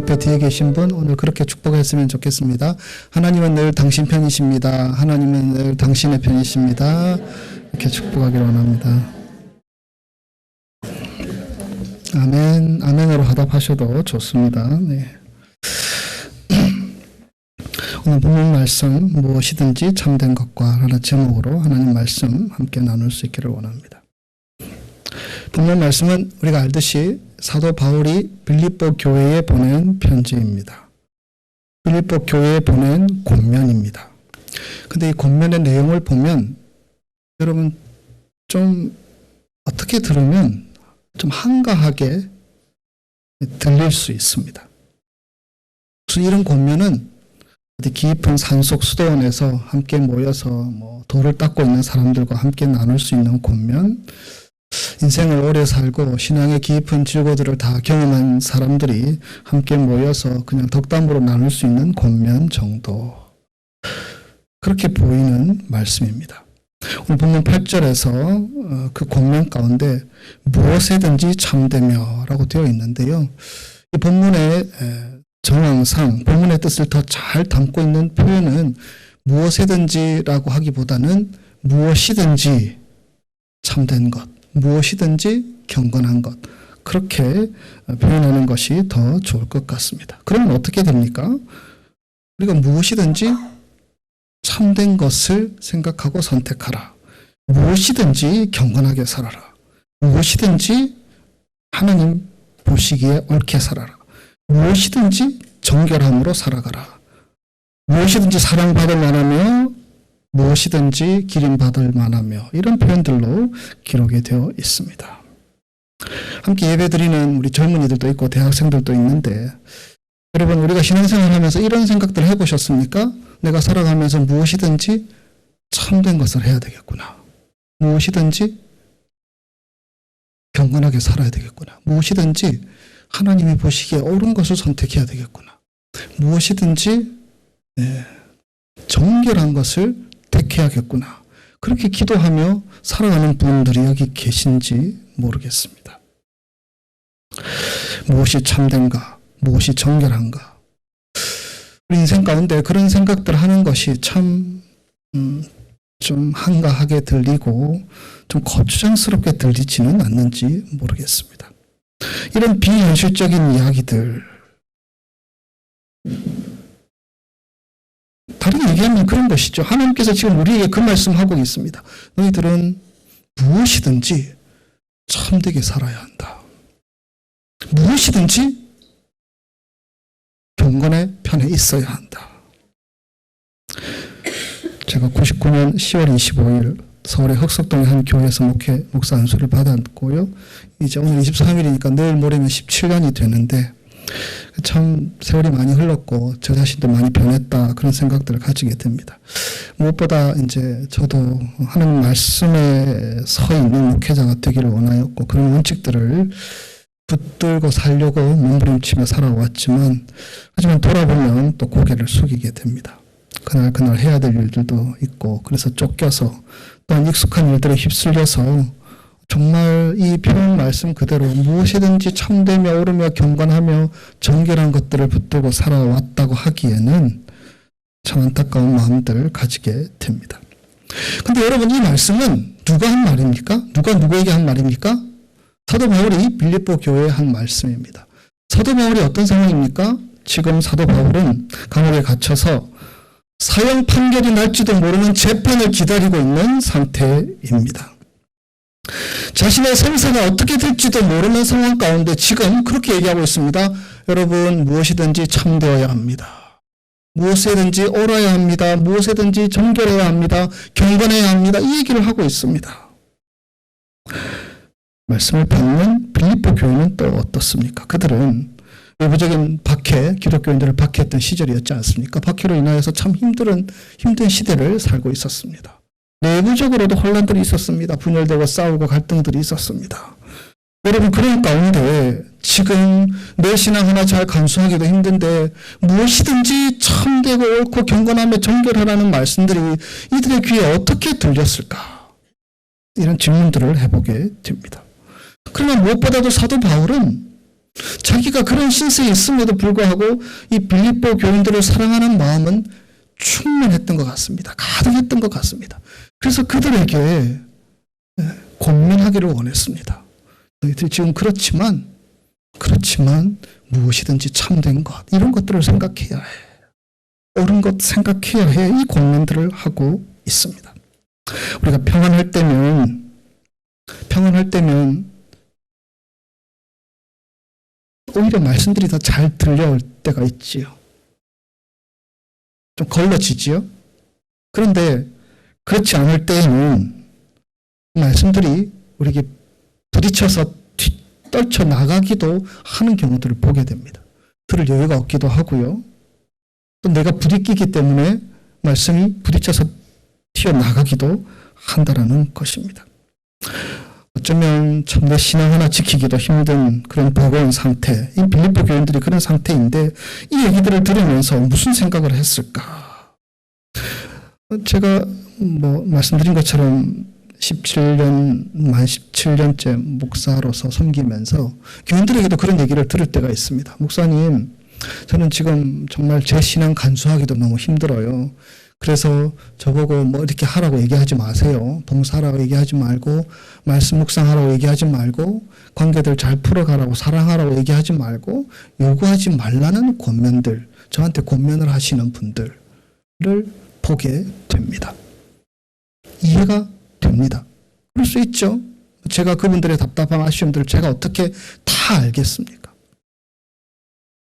옆에 뒤에 계신 분 오늘 그렇게 축복했으면 좋겠습니다. 하나님은 늘 당신 편이십니다. 하나님은 늘 당신의 편이십니다. 이렇게 축복하기를 원합니다. 아멘, 아멘으로 화답하셔도 좋습니다. 네. 오늘 본문 말씀 무엇이든지 참된 것과 라는 제목으로 하나님 말씀 함께 나눌 수 있기를 원합니다. 본문 말씀은 우리가 알듯이 사도 바울이 빌립보 교회에 보낸 편지입니다. 빌립보 교회에 보낸 권면입니다. 근데 이 권면의 내용을 보면 여러분 좀 어떻게 들으면 좀 한가하게 들릴 수 있습니다. 그래서 이런 권면은 어디 깊은 산속 수도원에서 함께 모여서 돌을 닦고 있는 사람들과 함께 나눌 수 있는 권면, 인생을 오래 살고 신앙의 깊은 질고들을 다 경험한 사람들이 함께 모여서 그냥 덕담으로 나눌 수 있는 권면 정도, 그렇게 보이는 말씀입니다. 오늘 본문 8절에서 그 권면 가운데 무엇에든지 참되며 라고 되어 있는데요. 이 본문의 정황상 본문의 뜻을 더 잘 담고 있는 표현은 무엇에든지라고 하기보다는 무엇이든지 참된 것, 무엇이든지 경건한 것, 그렇게 표현하는 것이 더 좋을 것 같습니다. 그러면 어떻게 됩니까? 우리가 무엇이든지 참된 것을 생각하고 선택하라. 무엇이든지 경건하게 살아라. 무엇이든지 하나님 보시기에 옳게 살아라. 무엇이든지 정결함으로 살아가라. 무엇이든지 사랑받을 만하며 무엇이든지 기림받을 만하며, 이런 표현들로 기록이 되어 있습니다. 함께 예배드리는 우리 젊은이들도 있고 대학생들도 있는데, 여러분 우리가 신앙생활하면서 이런 생각들 해보셨습니까? 내가 살아가면서 무엇이든지 참된 것을 해야 되겠구나. 무엇이든지 경건하게 살아야 되겠구나. 무엇이든지 하나님이 보시기에 옳은 것을 선택해야 되겠구나. 무엇이든지 정결한 것을 택해야겠구나. 그렇게 기도하며 살아가는 분들이 여기 계신지 모르겠습니다. 무엇이 참된가? 무엇이 정결한가? 우리 인생 가운데 그런 생각들 하는 것이 참 좀 한가하게 들리고 좀 거추장스럽게 들리지는 않는지 모르겠습니다. 이런 비현실적인 이야기들, 다른 얘기하면 그런 것이죠. 하나님께서 지금 우리에게 그 말씀하고 있습니다. 너희들은 무엇이든지 참되게 살아야 한다. 무엇이든지 경건의 편에 있어야 한다. 제가 99년 10월 25일 서울의 흑석동의 한 교회에서 목사 안수를 받았고요. 이제 오늘 23일이니까 내일 모레면 17년이 되는데 참 세월이 많이 흘렀고 저 자신도 많이 변했다, 그런 생각들을 가지게 됩니다. 무엇보다 이제 저도 하나님 말씀에 서 있는 목회자가 되기를 원하였고, 그런 원칙들을 붙들고 살려고 몸부림치며 살아왔지만, 하지만 돌아보면 또 고개를 숙이게 됩니다. 그날 해야 될 일들도 있고, 그래서 쫓겨서 또한 익숙한 일들에 휩쓸려서 정말 이 표현 말씀 그대로 무엇이든지 참되며 옳으며 경건하며 정결한 것들을 붙들고 살아왔다고 하기에는 참 안타까운 마음들 가지게 됩니다. 근데 여러분, 이 말씀은 누가 한 말입니까? 누가 누구에게 한 말입니까? 사도 바울이 빌립보 교회에 한 말씀입니다. 사도 바울이 어떤 상황입니까? 지금 사도 바울은 감옥에 갇혀서 사형 판결이 날지도 모르는 재판을 기다리고 있는 상태입니다. 자신의 생사가 어떻게 될지도 모르는 상황 가운데 지금 그렇게 얘기하고 있습니다. 여러분, 무엇이든지 참되어야 합니다. 무엇이든지 옳아야 합니다. 무엇이든지 정결해야 합니다. 경건해야 합니다. 이 얘기를 하고 있습니다. 말씀을 받는 빌립보 교회는 또 어떻습니까? 그들은 외부적인 박해, 기독교인들을 박해했던 시절이었지 않습니까? 박해로 인하여서 참 힘든 시대를 살고 있었습니다. 내부적으로도 혼란들이 있었습니다. 분열되고 싸우고 갈등들이 있었습니다. 여러분, 그런 가운데 지금 내 신앙 하나 잘 감수하기도 힘든데 무엇이든지 참되고 옳고 경건하며 정결하라는 말씀들이 이들의 귀에 어떻게 들렸을까? 이런 질문들을 해보게 됩니다. 그러나 무엇보다도 사도 바울은 자기가 그런 신세에 있음에도 불구하고 이 빌립보 교인들을 사랑하는 마음은 충만했던 것 같습니다. 가득했던 것 같습니다. 그래서 그들에게 권면하기를 원했습니다. 너희들 지금 그렇지만 무엇이든지 참된 것, 이런 것들을 생각해야 해. 옳은 것 생각해야 해. 이 권면들을 하고 있습니다. 우리가 평안할 때면 오히려 말씀들이 더 잘 들려올 때가 있지요. 좀 걸러지지요. 그런데 그렇지 않을 때에는 말씀들이 우리에게 부딪혀서 떨쳐 나가기도 하는 경우들을 보게 됩니다. 들을 여유가 없기도 하고요. 또 내가 부딪히기 때문에 말씀이 부딪혀서 튀어나가기도 한다라는 것입니다. 어쩌면 참내 신앙 하나 지키기도 힘든 그런 버거운 상태, 이 빌립보 교인들이 그런 상태인데 이 얘기들을 들으면서 무슨 생각을 했을까? 제가 말씀드린 것처럼 만 17년째 목사로서 섬기면서 교인들에게도 그런 얘기를 들을 때가 있습니다. 목사님, 저는 지금 정말 제 신앙 간수하기도 너무 힘들어요. 그래서 저보고 이렇게 하라고 얘기하지 마세요. 봉사하라고 얘기하지 말고, 말씀 묵상하라고 얘기하지 말고, 관계들 잘 풀어가라고, 사랑하라고 얘기하지 말고, 요구하지 말라는 권면들, 저한테 권면을 하시는 분들을 보게 됩니다. 이해가 됩니다. 그럴 수 있죠. 제가 그분들의 답답한 아쉬움들을 제가 어떻게 다 알겠습니까?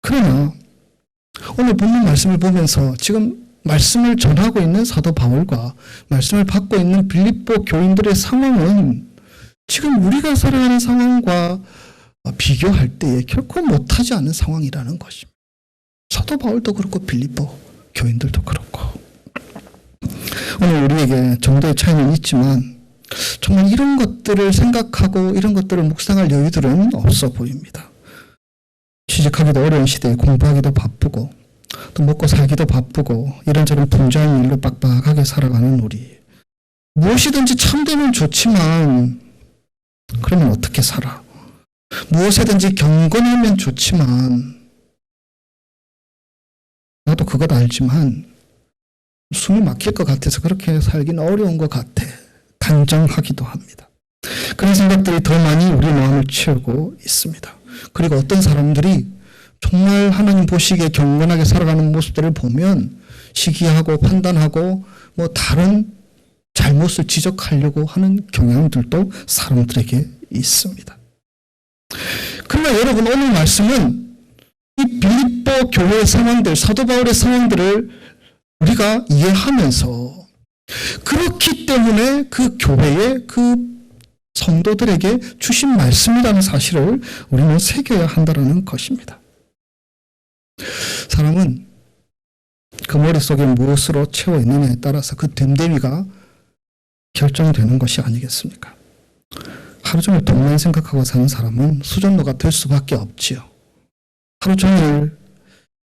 그러나 오늘 본문 말씀을 보면서 지금 말씀을 전하고 있는 사도 바울과 말씀을 받고 있는 빌립보 교인들의 상황은 지금 우리가 살아가는 상황과 비교할 때에 결코 못하지 않은 상황이라는 것입니다. 사도 바울도 그렇고 빌립보 교인들도 그렇고. 오늘 우리에게 정도의 차이는 있지만 정말 이런 것들을 생각하고 이런 것들을 묵상할 여유들은 없어 보입니다. 취직하기도 어려운 시대에 공부하기도 바쁘고 또 먹고 살기도 바쁘고 이런저런 분주한 일로 빡빡하게 살아가는 우리. 무엇이든지 참되면 좋지만 그러면 어떻게 살아? 무엇이든지 경건하면 좋지만 나도 그것 알지만 숨이 막힐 것 같아서 그렇게 살기는 어려운 것 같아. 단정하기도 합니다. 그런 생각들이 더 많이 우리 마음을 채우고 있습니다. 그리고 어떤 사람들이 정말 하나님 보시기에 경건하게 살아가는 모습들을 보면 시기하고 판단하고 다른 잘못을 지적하려고 하는 경향들도 사람들에게 있습니다. 그러나 여러분, 오늘 말씀은 이 빌립보 교회의 상황들, 사도 바울의 상황들을 우리가 이해하면서 그렇기 때문에 그 교회의 그 성도들에게 주신 말씀이라는 사실을 우리는 새겨야 한다는 것입니다. 사람은 그 머릿속에 무엇으로 채워 있느냐에 따라서 그 됨됨이가 결정되는 것이 아니겠습니까? 하루 종일 돈만 생각하고 사는 사람은 수전노가 될 수밖에 없지요. 하루 종일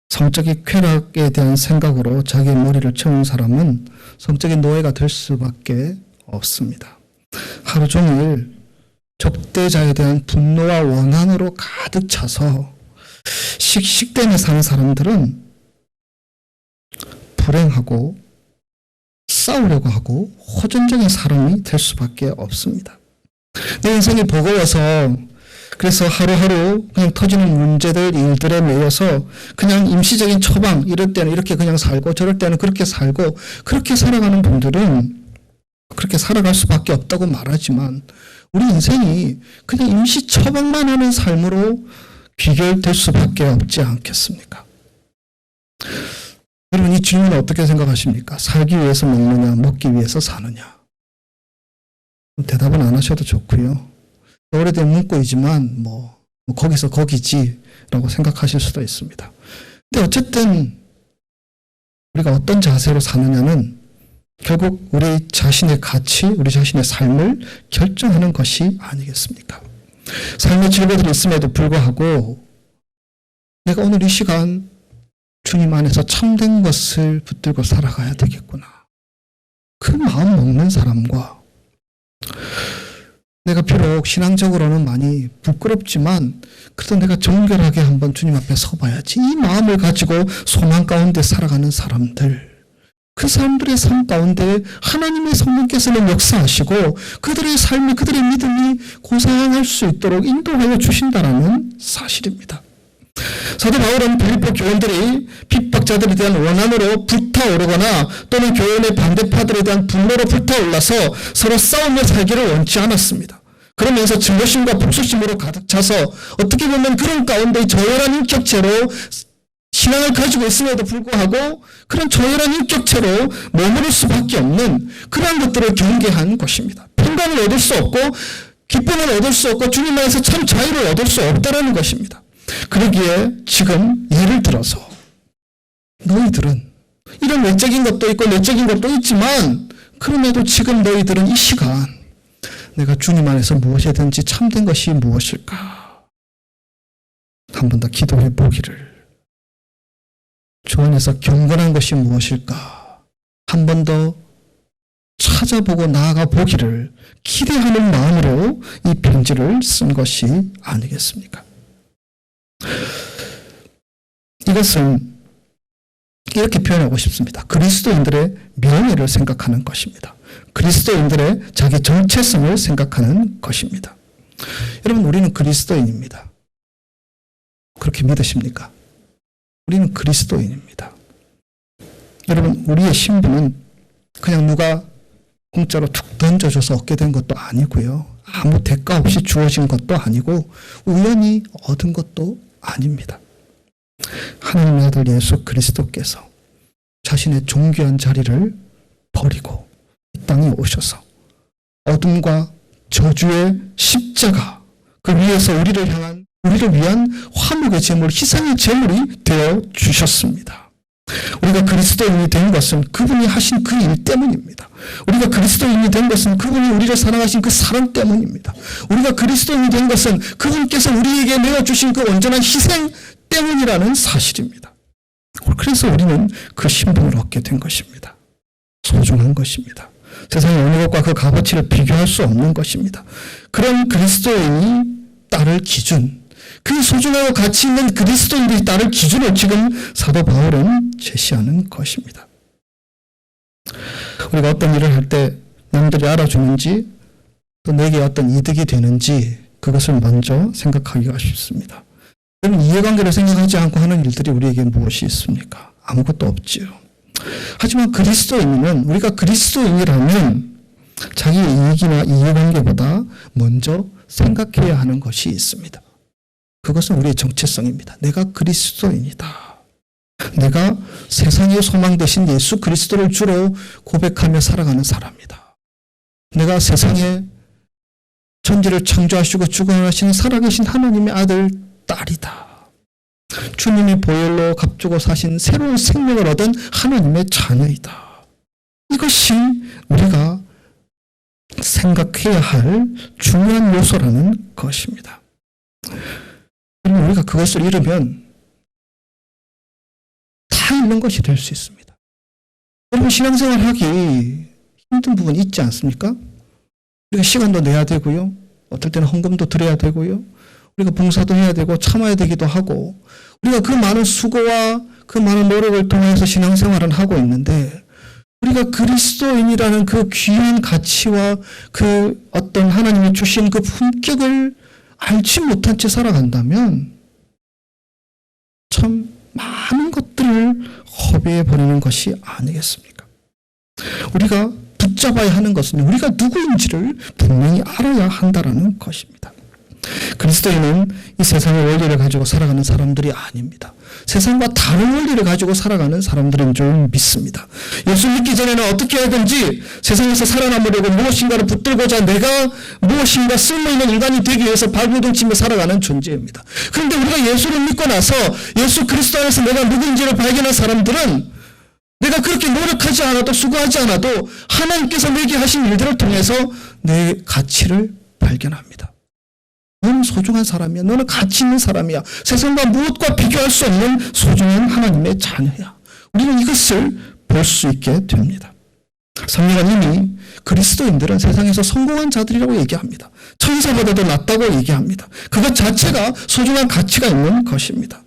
성적인 쾌락에 대한 생각으로 자기의 머리를 채우는 사람은 성적인 노예가 될 수밖에 없습니다. 하루 종일 적대자에 대한 분노와 원한으로 가득 차서 씩씩대며 사는 사람들은 불행하고 싸우려고 하고 호전적인 사람이 될 수밖에 없습니다. 내 인생이 버거워서 그래서 하루하루 그냥 터지는 문제들, 일들에 매여서 그냥 임시적인 처방, 이럴 때는 이렇게 그냥 살고 저럴 때는 그렇게 살고 그렇게 살아가는 분들은 그렇게 살아갈 수밖에 없다고 말하지만 우리 인생이 그냥 임시 처방만 하는 삶으로 귀결될 수밖에 없지 않겠습니까? 여러분, 이 질문을 어떻게 생각하십니까? 살기 위해서 먹느냐, 먹기 위해서 사느냐? 대답은 안 하셔도 좋고요. 오래된 문구이지만 거기서 거기지라고 생각하실 수도 있습니다. 근데 어쨌든 우리가 어떤 자세로 사느냐는 결국 우리 자신의 가치, 우리 자신의 삶을 결정하는 것이 아니겠습니까? 삶의 질병들이 있음에도 불구하고 내가 오늘 이 시간 주님 안에서 참된 것을 붙들고 살아가야 되겠구나. 그 마음 먹는 사람과 내가 비록 신앙적으로는 많이 부끄럽지만 그래도 내가 정결하게 한번 주님 앞에 서봐야지. 이 마음을 가지고 소망 가운데 살아가는 사람들, 그 사람들의 삶 가운데 하나님의 성령께서는 역사하시고 그들의 삶이, 그들의 믿음이 고상할 수 있도록 인도하여 주신다라는 사실입니다. 사도 바울은 빌립보 교원들이 핍박자들에 대한 원한으로 불타오르거나 또는 교원의 반대파들에 대한 분노로 불타올라서 서로 싸우며 살기를 원치 않았습니다. 그러면서 증오심과 복수심으로 가득 차서 어떻게 보면 그런 가운데 저열한 인격체로 신앙을 가지고 있음에도 불구하고 그런 저열한 인격체로 머무를 수밖에 없는 그러한 것들을 경계한 것입니다. 평강을 얻을 수 없고 기쁨을 얻을 수 없고 주님 안에서 참 자유를 얻을 수 없다는 것입니다. 그러기에 지금 예를 들어서 너희들은 이런 외적인 것도 있고 내적인 것도 있지만 그럼에도 지금 너희들은 이 시간 내가 주님 안에서 무엇이든지 참된 것이 무엇일까? 한 번 더 기도해 보기를. 주 안에서 경건한 것이 무엇일까? 한 번 더 찾아보고 나아가 보기를 기대하는 마음으로 이 편지를 쓴 것이 아니겠습니까? 이것은 이렇게 표현하고 싶습니다. 그리스도인들의 명예를 생각하는 것입니다. 그리스도인들의 자기 정체성을 생각하는 것입니다. 여러분, 우리는 그리스도인입니다. 그렇게 믿으십니까? 우리는 그리스도인입니다. 여러분, 우리의 신분은 그냥 누가 공짜로 툭 던져줘서 얻게 된 것도 아니고요. 아무 대가 없이 주어진 것도 아니고 우연히 얻은 것도 아닙니다. 하나님의 아들 예수 그리스도께서 자신의 존귀한 자리를 버리고 이 땅에 오셔서 어둠과 저주의 십자가 그 위에서 우리를 위한 화목의 제물, 희생의 제물이 되어 주셨습니다. 우리가 그리스도인이 된 것은 그분이 하신 그 일 때문입니다. 우리가 그리스도인이 된 것은 그분이 우리를 사랑하신 그 사랑 때문입니다. 우리가 그리스도인이 된 것은 그분께서 우리에게 내어주신 그 온전한 희생 때문이라는 사실입니다. 그래서 우리는 그 신분을 얻게 된 것입니다. 소중한 것입니다. 세상의 어느 것과 그 값어치를 비교할 수 없는 것입니다. 그런 그리스도인이 따를 기준, 그 소중하고 가치 있는 그리스도인들이 따를 기준을 지금 사도 바울은 제시하는 것입니다. 우리가 어떤 일을 할 때 남들이 알아주는지 또 내게 어떤 이득이 되는지 그것을 먼저 생각하기가 쉽습니다. 그럼 이해관계를 생각하지 않고 하는 일들이 우리에게 무엇이 있습니까? 아무것도 없지요. 하지만 그리스도인은, 우리가 그리스도인이라면 자기의 이익이나 이해관계보다 먼저 생각해야 하는 것이 있습니다. 그것은 우리의 정체성입니다. 내가 그리스도인이다. 내가 세상의 소망 대신 예수 그리스도를 주로 고백하며 살아가는 사람이다. 내가 세상에 천지를 창조하시고 주관하시는 살아계신 하나님의 아들, 딸이다. 주님이 보혈로 값주고 사신 새로운 생명을 얻은 하나님의 자녀이다. 이것이 우리가 생각해야 할 중요한 요소라는 것입니다. 그러면 우리가 그것을 잃으면 다 잃는 것이 될 수 있습니다. 여러분, 신앙생활 하기 힘든 부분이 있지 않습니까? 우리가 시간도 내야 되고요. 어떨 때는 헌금도 드려야 되고요. 우리가 봉사도 해야 되고 참아야 되기도 하고 우리가 그 많은 수고와 그 많은 노력을 통해서 신앙생활을 하고 있는데 우리가 그리스도인이라는 그 귀한 가치와 그 어떤 하나님이 주신 그 품격을 알지 못한 채 살아간다면 참 많은 것들을 허비해 버리는 것이 아니겠습니까? 우리가 붙잡아야 하는 것은 우리가 누구인지를 분명히 알아야 한다는 것입니다. 그리스도인은 이 세상의 원리를 가지고 살아가는 사람들이 아닙니다. 세상과 다른 원리를 가지고 살아가는 사람들인 줄 믿습니다. 예수 믿기 전에는 어떻게 하든지 세상에서 살아남으려고 무엇인가를 붙들고자 내가 무엇인가 쓸모있는 인간이 되기 위해서 발버둥치며 살아가는 존재입니다. 그런데 우리가 예수를 믿고 나서 예수 그리스도 안에서 내가 누구인지를 발견한 사람들은 내가 그렇게 노력하지 않아도 수고하지 않아도 하나님께서 내게 하신 일들을 통해서 내 가치를 발견합니다. 너는 소중한 사람이야. 너는 가치 있는 사람이야. 세상과 무엇과 비교할 수 없는 소중한 하나님의 자녀야. 우리는 이것을 볼 수 있게 됩니다. 성경은 이미 그리스도인들은 세상에서 성공한 자들이라고 얘기합니다. 천사보다도 낫다고 얘기합니다. 그것 자체가 소중한 가치가 있는 것입니다.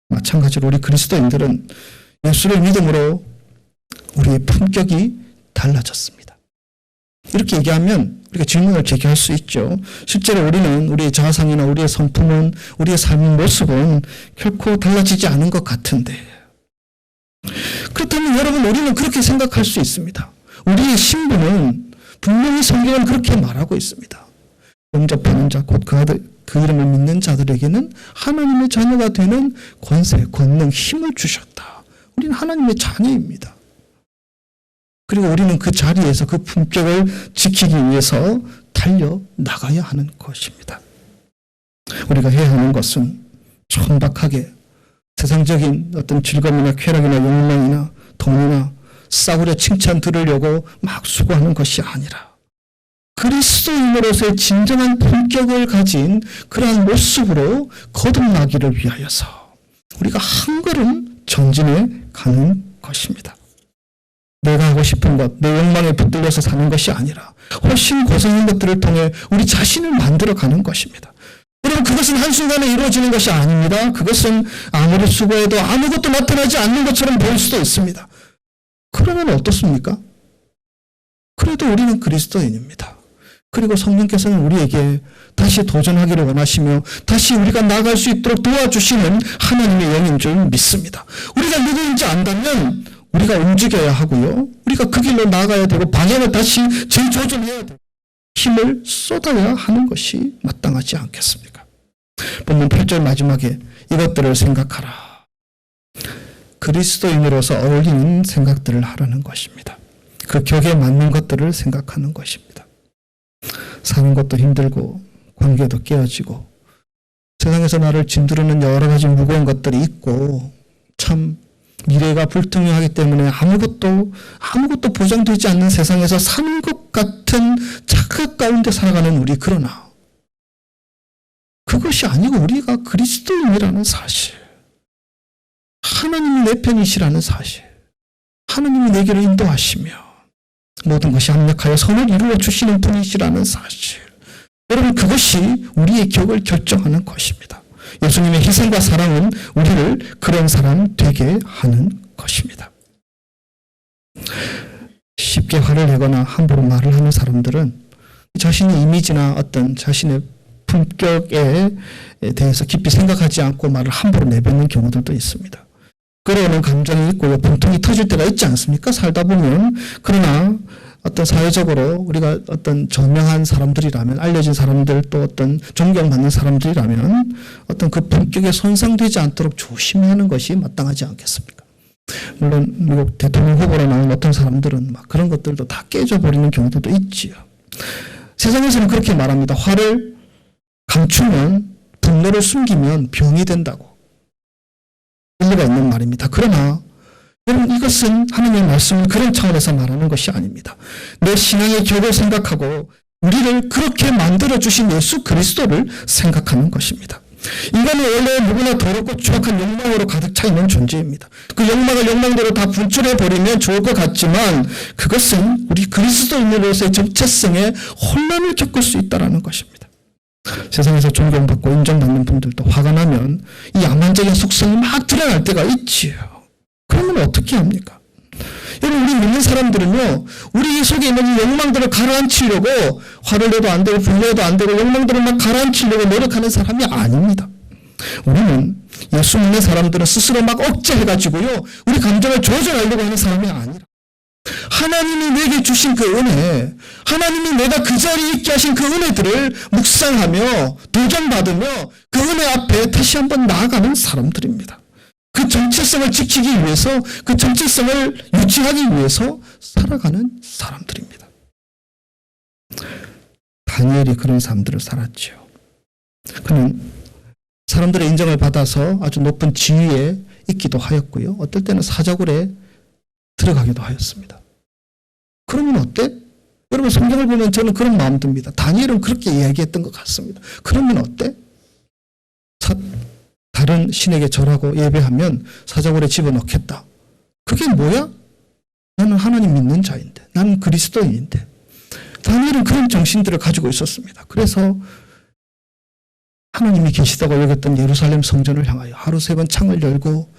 마찬가지로 우리 그리스도인들은 예수를 믿음으로 우리의 품격이 달라졌습니다. 이렇게 얘기하면 우리가 질문을 제기할 수 있죠. 실제로 우리는 우리의 자상이나 우리의 성품은, 우리의 삶의 모습은 결코 달라지지 않은 것 같은데, 그렇다면 여러분, 우리는 그렇게 생각할 수 있습니다. 우리의 신분은 분명히 성경은 그렇게 말하고 있습니다. 영접하는 자, 곧 그 이름을 믿는 자들에게는 하나님의 자녀가 되는 권세, 권능, 힘을 주셨다. 우리는 하나님의 자녀입니다. 그리고 우리는 그 자리에서 그 품격을 지키기 위해서 달려나가야 하는 것입니다. 우리가 해야 하는 것은 천박하게 세상적인 어떤 즐거움이나 쾌락이나 욕망이나 돈이나 싸구려 칭찬 들으려고 막 수고하는 것이 아니라 그리스도인으로서의 진정한 품격을 가진 그러한 모습으로 거듭나기를 위하여서 우리가 한 걸음 전진해 가는 것입니다. 내가 하고 싶은 것, 내 욕망에 붙들려서 사는 것이 아니라 훨씬 고상한 것들을 통해 우리 자신을 만들어가는 것입니다. 여러분, 그것은 한순간에 이루어지는 것이 아닙니다. 그것은 아무리 수고해도 아무것도 나타나지 않는 것처럼 보일 수도 있습니다. 그러면 어떻습니까? 그래도 우리는 그리스도인입니다. 그리고 성령께서는 우리에게 다시 도전하기를 원하시며 다시 우리가 나아갈 수 있도록 도와주시는 하나님의 영인 줄 믿습니다. 우리가 누구인지 안다면 우리가 움직여야 하고요. 우리가 그 길로 나아가야 되고 방향을 다시 재조정해야 되고 힘을 쏟아야 하는 것이 마땅하지 않겠습니까? 본문 8절 마지막에 이것들을 생각하라. 그리스도인으로서 어울리는 생각들을 하라는 것입니다. 그 격에 맞는 것들을 생각하는 것입니다. 사는 것도 힘들고 관계도 깨어지고 세상에서 나를 짓누르는 여러 가지 무거운 것들이 있고 참 미래가 불투명하기 때문에 아무것도 보장되지 않는 세상에서 사는 것 같은 착각 가운데 살아가는 우리. 그러나 그것이 아니고 우리가 그리스도인이라는 사실, 하나님이 내 편이시라는 사실, 하나님이 내 길을 인도하시며 모든 것이 합력하여 선을 이루어 주시는 분이시라는 사실, 여러분, 그것이 우리의 격을 결정하는 것입니다. 예수님의 희생과 사랑은 우리를 그런 사람 되게 하는 것입니다. 쉽게 화를 내거나 함부로 말을 하는 사람들은 자신의 이미지나 어떤 자신의 품격에 대해서 깊이 생각하지 않고 말을 함부로 내뱉는 경우들도 있습니다. 끌어오는 감정이 있고 분통이 터질 때가 있지 않습니까? 살다 보면. 그러나 어떤 사회적으로 우리가 어떤 저명한 사람들이라면, 알려진 사람들, 또 어떤 존경받는 사람들이라면 어떤 그 품격에 손상되지 않도록 조심해야 하는 것이 마땅하지 않겠습니까? 물론 미국 대통령 후보로 나온 어떤 사람들은 막 그런 것들도 다 깨져버리는 경우도 있지요. 세상에서는 그렇게 말합니다. 화를 감추면, 분노를 숨기면 병이 된다고. 일리가 있는 말입니다. 그러나 여러분, 이것은 하나님의 말씀을 그런 차원에서 말하는 것이 아닙니다. 내 신앙의 격을 생각하고 우리를 그렇게 만들어주신 예수 그리스도를 생각하는 것입니다. 인간은 원래 누구나 더럽고 추악한 욕망으로 가득 차 있는 존재입니다. 그 욕망을 욕망대로 다 분출해버리면 좋을 것 같지만 그것은 우리 그리스도인으로서의 정체성에 혼란을 겪을 수 있다는 것입니다. 세상에서 존경받고 인정받는 분들도 화가 나면 이 야만적인 속성이 막 드러날 때가 있지요. 그러면 어떻게 합니까? 여러분, 우리 믿는 사람들은요, 우리 속에 있는 이 욕망들을 가라앉히려고 화를 내도 안 되고 분노해도 안 되고 욕망들을 막 가라앉히려고 노력하는 사람이 아닙니다. 우리는 예수 믿는 사람들은 스스로 막 억제해가지고요, 우리 감정을 조절하려고 하는 사람이 아니라 하나님이 내게 주신 그 은혜, 하나님이 내가 그 자리에 있게 하신 그 은혜들을 묵상하며 도전받으며 그 은혜 앞에 다시 한번 나아가는 사람들입니다. 그 정체성을 지키기 위해서, 그 정체성을 유지하기 위해서 살아가는 사람들입니다. 다니엘이 그런 사람들을 살았죠. 그는 사람들의 인정을 받아서 아주 높은 지위에 있기도 하였고요. 어떨 때는 사자굴에 들어가기도 하였습니다. 그러면 어때? 여러분, 성경을 보면 저는 그런 마음 듭니다. 다니엘은 그렇게 이야기했던 것 같습니다. 그러면 어때? 다른 신에게 절하고 예배하면 사자굴에 집어넣겠다. 그게 뭐야? 나는 하나님 믿는 자인데, 나는 그리스도인인데. 다니엘은 그런 정신들을 가지고 있었습니다. 그래서 하나님이 계시다고 여겼던 예루살렘 성전을 향하여 하루 3번 창을 열고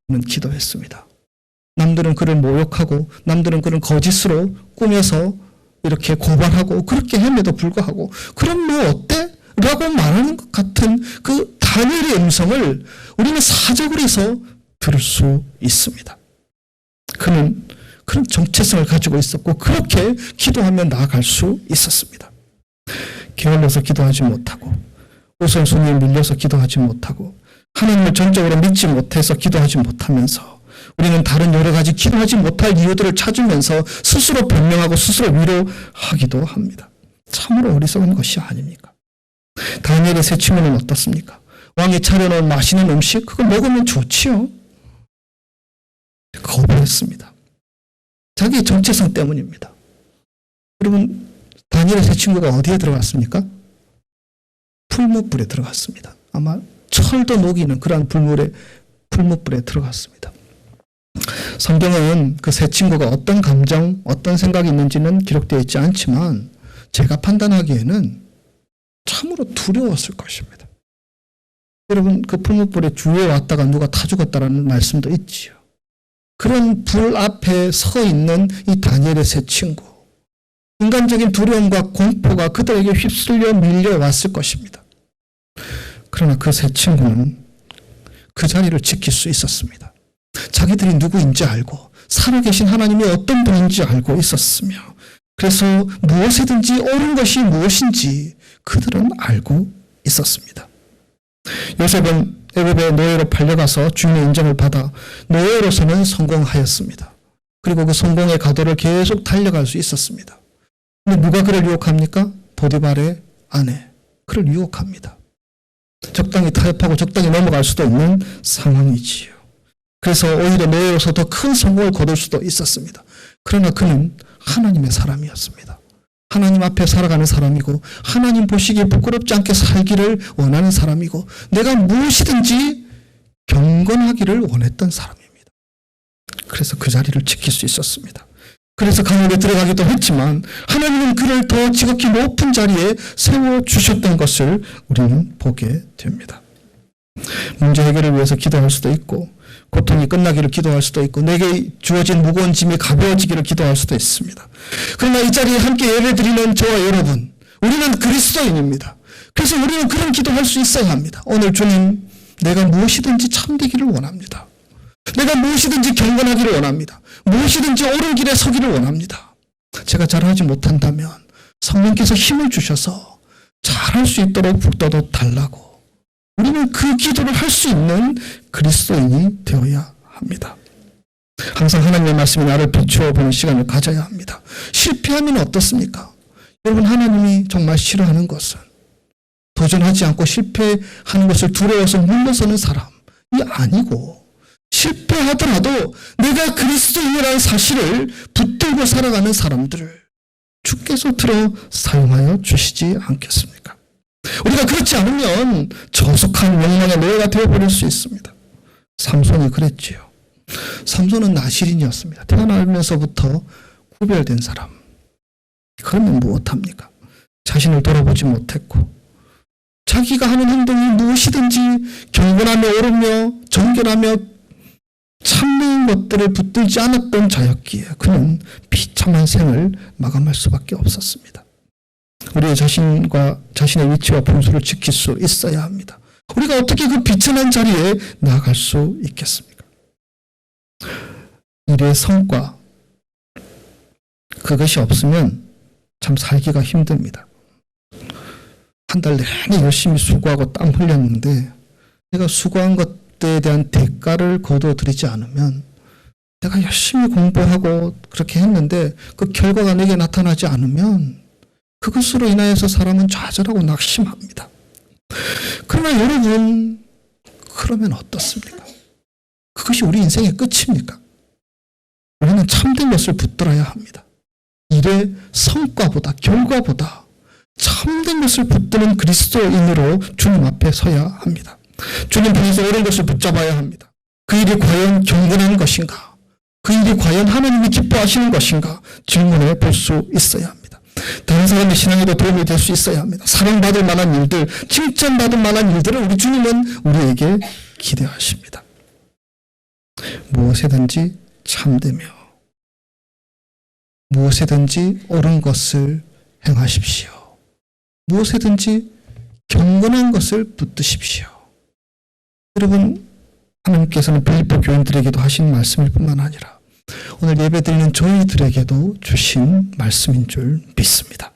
그는 기도했습니다. 남들은 그를 모욕하고 남들은 그를 거짓으로 꾸며서 이렇게 고발하고 그렇게 함에도 불구하고 그럼 뭐 어때? 라고 말하는 것 같은 그 다니엘의 음성을 우리는 사적으로 해서 들을 수 있습니다. 그는 그런 정체성을 가지고 있었고 그렇게 기도하며 나아갈 수 있었습니다. 게을러서 기도하지 못하고 우선순위에 밀려서 기도하지 못하고 하나님을 전적으로 믿지 못해서 기도하지 못하면서 우리는 다른 여러 가지 기도하지 못할 이유들을 찾으면서 스스로 변명하고 스스로 위로하기도 합니다. 참으로 어리석은 것이 아닙니까? 다니엘의 세 친구는 어떻습니까? 왕이 차려놓은 맛있는 음식 그거 먹으면 좋지요. 거부했습니다. 자기의 정체성 때문입니다. 여러분 다니엘의 세 친구가 어디에 들어갔습니까? 풀무불에 들어갔습니다. 아마 철도 녹이는 그러한 풀무불에 들어갔습니다. 성경은 그 세 친구가 어떤 감정, 어떤 생각이 있는지는 기록되어 있지 않지만 제가 판단하기에는 참으로 두려웠을 것입니다. 여러분 그 풀무불에 주위에 왔다가 누가 타 죽었다라는 말씀도 있지요. 그런 불 앞에 서 있는 이 다니엘의 세 친구, 인간적인 두려움과 공포가 그들에게 휩쓸려 밀려왔을 것입니다. 그러나 그 세 친구는 그 자리를 지킬 수 있었습니다. 자기들이 누구인지 알고 살아계신 하나님이 어떤 분인지 알고 있었으며 그래서 무엇이든지 옳은 것이 무엇인지 그들은 알고 있었습니다. 요셉은 애굽의 노예로 팔려가서 주인의 인정을 받아 노예로서는 성공하였습니다. 그리고 그 성공의 가도를 계속 달려갈 수 있었습니다. 근데 누가 그를 유혹합니까? 보디발의 아내. 그를 유혹합니다. 적당히 타협하고 적당히 넘어갈 수도 있는 상황이지요. 그래서 오히려 노예로서 더 큰 성공을 거둘 수도 있었습니다. 그러나 그는 하나님의 사람이었습니다. 하나님 앞에 살아가는 사람이고 하나님 보시기에 부끄럽지 않게 살기를 원하는 사람이고 내가 무엇이든지 경건하기를 원했던 사람입니다. 그래서 그 자리를 지킬 수 있었습니다. 그래서 감옥에 들어가기도 했지만 하나님은 그를 더 지극히 높은 자리에 세워주셨던 것을 우리는 보게 됩니다. 문제 해결을 위해서 기도할 수도 있고 고통이 끝나기를 기도할 수도 있고 내게 주어진 무거운 짐이 가벼워지기를 기도할 수도 있습니다. 그러나 이 자리에 함께 예배드리는 저와 여러분, 우리는 그리스도인입니다. 그래서 우리는 그런 기도할 수 있어야 합니다. 오늘 주님, 내가 무엇이든지 참되기를 원합니다. 내가 무엇이든지 경건하기를 원합니다. 무엇이든지 옳은 길에 서기를 원합니다. 제가 잘하지 못한다면 성령께서 힘을 주셔서 잘할 수 있도록 북돋워 달라고 우리는 그 기도를 할 수 있는 그리스도인이 되어야 합니다. 항상 하나님의 말씀이 나를 비추어 보는 시간을 가져야 합니다. 실패하면 어떻습니까? 여러분 하나님이 정말 싫어하는 것은 도전하지 않고 실패하는 것을 두려워서 물러서는 사람이 아니고 실패하더라도 내가 그리스도인이라는 사실을 붙들고 살아가는 사람들을 주께서 들어 사용하여 주시지 않겠습니까? 우리가 그렇지 않으면 저속한 욕망의 노예가 되어버릴 수 있습니다. 삼손이 그랬지요. 삼손은 나실인이었습니다. 태어나면서부터 구별된 사람. 그러면 무엇합니까? 자신을 돌아보지 못했고 자기가 하는 행동이 무엇이든지 경건하며 옳으며 정결하며 참는 것들을 붙들지 않았던 자였기에 그는 비참한 생을 마감할 수밖에 없었습니다. 우리의 자신과 자신의 위치와 분수를 지킬 수 있어야 합니다. 우리가 어떻게 그 비천한 자리에 나아갈 수 있겠습니까? 일의 성과 그것이 없으면 참 살기가 힘듭니다. 한 달 내내 열심히 수고하고 땀 흘렸는데 내가 수고한 것에 대한 대가를 거둬들이지 않으면 내가 열심히 공부하고 그렇게 했는데 그 결과가 내게 나타나지 않으면 그것으로 인하여서 사람은 좌절하고 낙심합니다. 그러나 여러분, 그러면 어떻습니까? 그것이 우리 인생의 끝입니까? 우리는 참된 것을 붙들어야 합니다. 일의 성과보다 결과보다 참된 것을 붙드는 그리스도인으로 주님 앞에 서야 합니다. 주님 편에서 옳은 것을 붙잡아야 합니다. 그 일이 과연 경건한 것인가? 그 그 일이 과연 하나님이 기뻐하시는 것인가 질문해 볼 수 있어야 합니다. 다른 사람의 신앙에도 도움이 될 수 있어야 합니다. 사랑받을 만한 일들, 칭찬받을 만한 일들을 우리 주님은 우리에게 기대하십니다. 무엇이든지 참되며 무엇이든지 옳은 것을 행하십시오. 무엇이든지 경건한 것을 붙드십시오. 여러분, 하나님께서는 빌립보 교인들에게도 하신 말씀일 뿐만 아니라 오늘 예배드리는 저희들에게도 주신 말씀인 줄 믿습니다.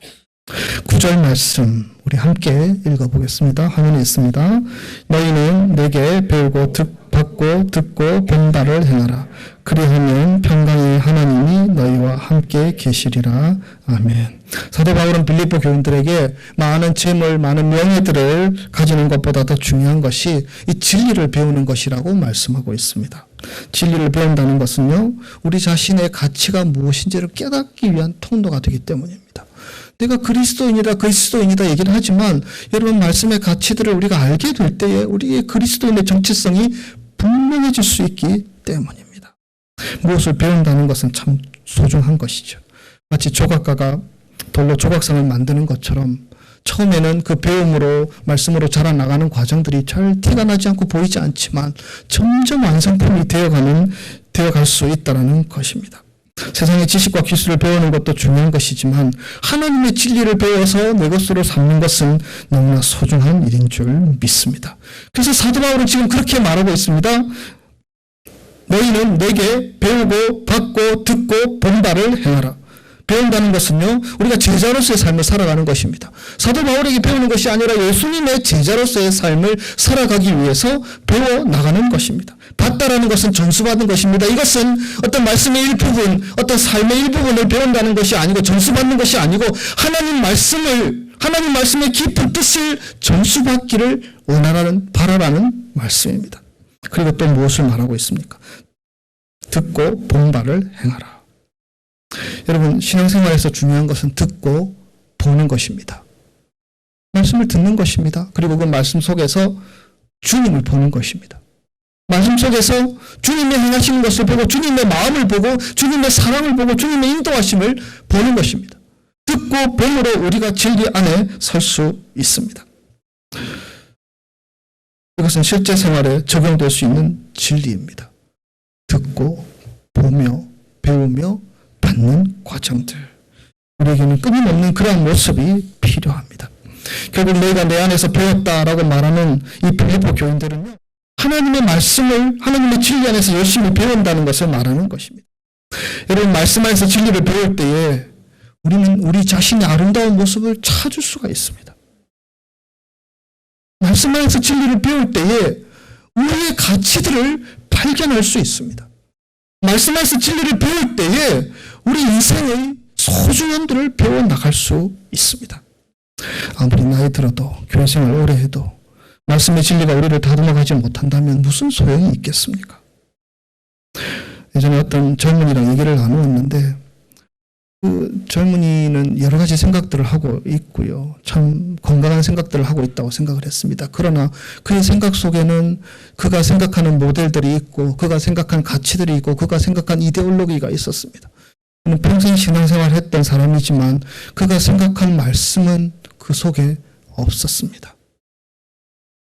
9절 말씀 우리 함께 읽어보겠습니다. 화면에 있습니다. 너희는 내게 배우고 받고 듣고 본 바를 행하라. 그리하면 평강의 하나님이 너희와 함께 계시리라. 아멘. 사도 바울은 빌립보 교인들에게 많은 재물, 많은 명예들을 가지는 것보다 더 중요한 것이 이 진리를 배우는 것이라고 말씀하고 있습니다. 진리를 배운다는 것은요, 우리 자신의 가치가 무엇인지를 깨닫기 위한 통로가 되기 때문입니다. 내가 그리스도인이다 얘기를 하지만 여러분, 말씀의 가치들을 우리가 알게 될 때에 우리의 그리스도인의 정체성이 분명해질 수 있기 때문입니다. 무엇을 배운다는 것은 참 소중한 것이죠. 마치 조각가가 돌로 조각상을 만드는 것처럼 처음에는 그 배움으로 말씀으로 자라나가는 과정들이 잘 티가 나지 않고 보이지 않지만 점점 완성품이 되어갈 수 있다는 것입니다. 세상의 지식과 기술을 배우는 것도 중요한 것이지만 하나님의 진리를 배워서 내 것으로 삼는 것은 너무나 소중한 일인 줄 믿습니다. 그래서 사도 바울은 지금 그렇게 말하고 있습니다. 너희는 내게 배우고 받고 듣고 본 바를 행하라. 배운다는 것은요, 우리가 제자로서의 삶을 살아가는 것입니다. 사도 바울에게 배우는 것이 아니라 예수님의 제자로서의 삶을 살아가기 위해서 배워나가는 것입니다. 받다라는 것은 전수받은 것입니다. 이것은 어떤 말씀의 일부분, 어떤 삶의 일부분을 배운다는 것이 아니고 전수받는 것이 아니고 하나님 말씀의 깊은 뜻을 전수받기를 바라라는 말씀입니다. 그리고 또 무엇을 말하고 있습니까? 듣고 본 바를 행하라. 여러분, 신앙생활에서 중요한 것은 듣고 보는 것입니다. 말씀을 듣는 것입니다. 그리고 그 말씀 속에서 주님을 보는 것입니다. 말씀 속에서 주님의 행하시는 것을 보고 주님의 마음을 보고 주님의 사랑을 보고 주님의 인도하심을 보는 것입니다. 듣고 봄으로 우리가 진리 안에 설 수 있습니다. 이것은 실제 생활에 적용될 수 있는 진리입니다. 듣고 보며 배우며 받는 과정들, 우리에게는 끊임없는 그러한 모습이 필요합니다. 결국 너희가 내 안에서 배웠다라고 말하는 이 빌립보 교인들은요, 하나님의 말씀을 하나님의 진리 안에서 열심히 배운다는 것을 말하는 것입니다. 여러분, 말씀 안에서 진리를 배울 때에 우리는 우리 자신의 아름다운 모습을 찾을 수가 있습니다. 말씀 안에서 진리를 배울 때에 우리의 가치들을 발견할 수 있습니다. 말씀 안에서 진리를 배울 때에 우리 인생의 소중함들을 배워나갈 수 있습니다. 아무리 나이 들어도 교회 생활 오래 해도 말씀의 진리가 우리를 다듬어가지 못한다면 무슨 소용이 있겠습니까? 예전에 어떤 젊은이랑 얘기를 나누었는데 그 젊은이는 여러 가지 생각들을 하고 있고요. 참 건강한 생각들을 하고 있다고 생각을 했습니다. 그러나 그의 생각 속에는 그가 생각하는 모델들이 있고 그가 생각한 가치들이 있고 그가 생각한 이데올로기가 있었습니다. 그는 평생 신앙생활을 했던 사람이지만 그가 생각한 말씀은 그 속에 없었습니다.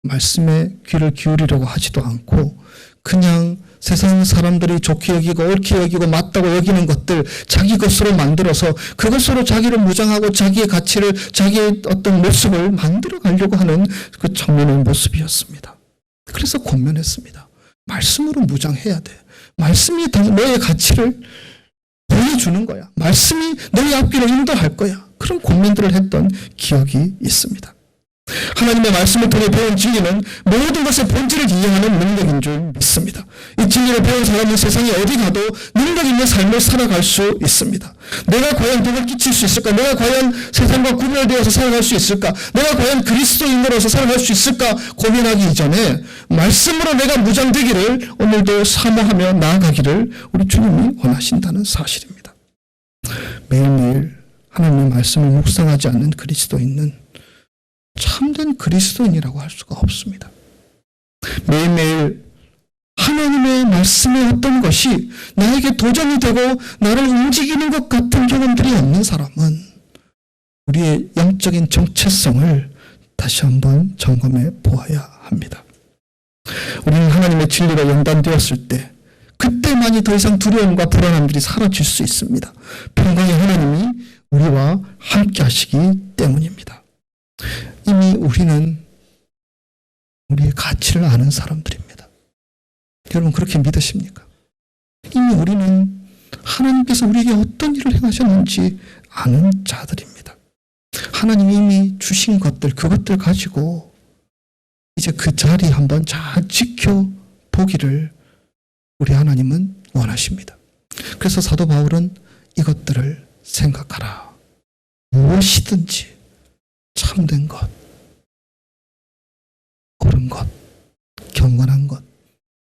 말씀에 귀를 기울이려고 하지도 않고 그냥 세상 사람들이 좋게 여기고 옳게 여기고 맞다고 여기는 것들 자기 것으로 만들어서 그것으로 자기를 무장하고 자기의 가치를, 자기의 어떤 모습을 만들어 가려고 하는 그 청년의 모습이었습니다. 그래서 권면했습니다. 말씀으로 무장해야 돼. 말씀이 너의 가치를 보여주는 거야. 말씀이 너의 앞길을 인도할 거야. 그런 권면들을 했던 기억이 있습니다. 하나님의 말씀을 통해 배운 진리는 모든 것의 본질을 이해하는 능력인 줄 믿습니다. 이 진리를 배운 사람은 세상에 어디 가도 능력 있는 삶을 살아갈 수 있습니다. 내가 과연 덕을 끼칠 수 있을까? 내가 과연 세상과 구별되어서 살아갈 수 있을까? 내가 과연 그리스도인으로서 살아갈 수 있을까? 고민하기 이전에 말씀으로 내가 무장되기를 오늘도 사모하며 나아가기를 우리 주님이 원하신다는 사실입니다. 매일매일 하나님의 말씀을 묵상하지 않는 그리스도인은 참된 그리스도인이라고 할 수가 없습니다. 매일매일 하나님의 말씀의 어떤 것이 나에게 도전이 되고 나를 움직이는 것 같은 경험들이 없는 사람은 우리의 영적인 정체성을 다시 한번 점검해 보아야 합니다. 우리는 하나님의 진리로 연단되었을 때 그때만이 더 이상 두려움과 불안함들이 사라질 수 있습니다. 평강의 하나님이 우리와 함께 하시기 때문입니다. 이미 우리는 우리의 가치를 아는 사람들입니다. 여러분 그렇게 믿으십니까? 이미 우리는 하나님께서 우리에게 어떤 일을 행하셨는지 아는 자들입니다. 하나님이 이미 주신 것들, 그것들 가지고 이제 그 자리 한번 잘 지켜보기를 우리 하나님은 원하십니다. 그래서 사도 바울은 이것들을 생각하라. 무엇이든지 참된 것, 옳은 것, 경건한 것,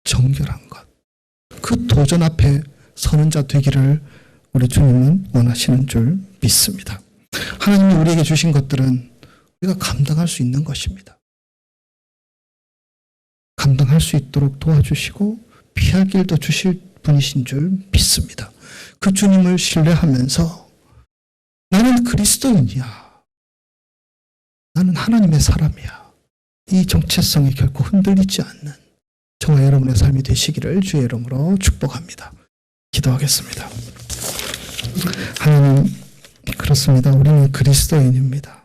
정결한 것, 그 도전 앞에 서는 자 되기를 우리 주님은 원하시는 줄 믿습니다. 하나님이 우리에게 주신 것들은 우리가 감당할 수 있는 것입니다. 감당할 수 있도록 도와주시고 피할 길도 주실 분이신 줄 믿습니다. 그 주님을 신뢰하면서 나는 그리스도인이야. 나는 하나님의 사람이야. 이 정체성이 결코 흔들리지 않는 저와 여러분의 삶이 되시기를 주의 이름으로 축복합니다. 기도하겠습니다. 하나님, 그렇습니다. 우리는 그리스도인입니다.